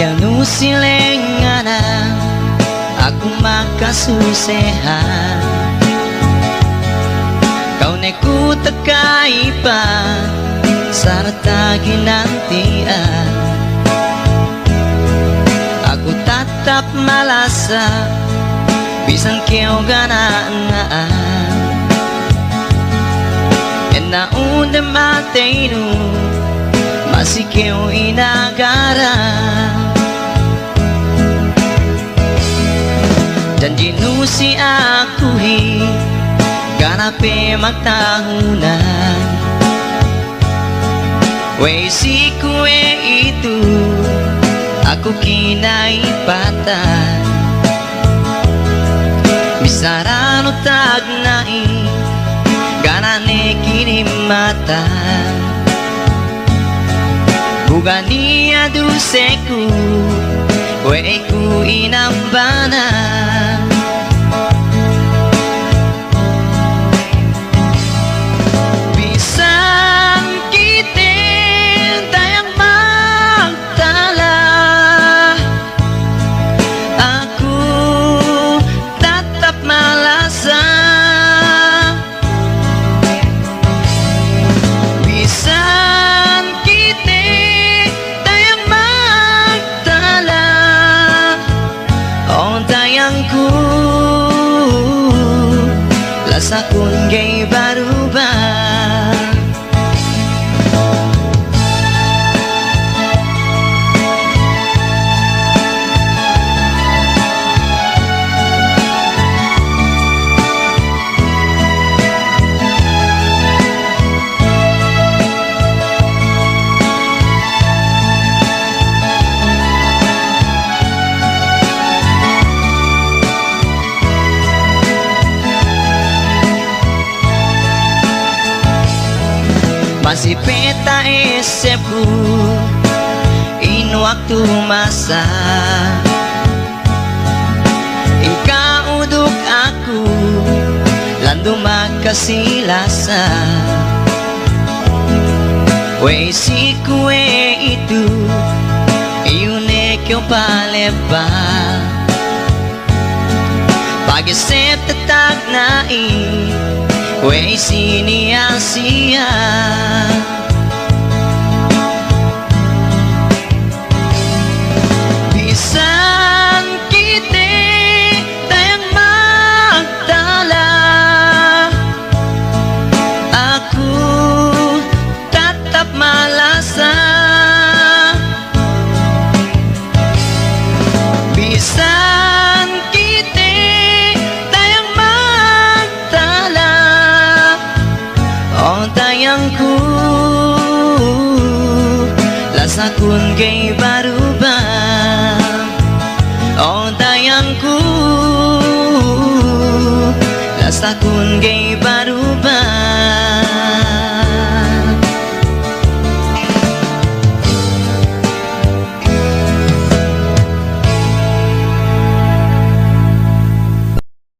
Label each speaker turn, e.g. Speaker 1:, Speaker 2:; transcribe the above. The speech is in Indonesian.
Speaker 1: Yanu silengana aku makasusehan kau neku tekaipan sarta ginantian aku tatap malasa bisan kau ganaan na unda mateinu masih kau inagara janji nusi aku hi ganape magtahunan wey si kue itu aku kinaipatan misarano tagnai ganane kini mata bugania duseku weku inambana bisan kita tayang magtala aku tatap malasa lasakun gay barubah masih peta esepku in waktu masa ingka uduk aku landu makasilasa wey si kue itu iyune kyo palepa pagi sep tetag nai wey sini Asia bisan kita tayang magtala aku tatap malasa bisan kita tayang magtala oh tayangku lasakun gay barubah oh tayangku lasakun gay barubah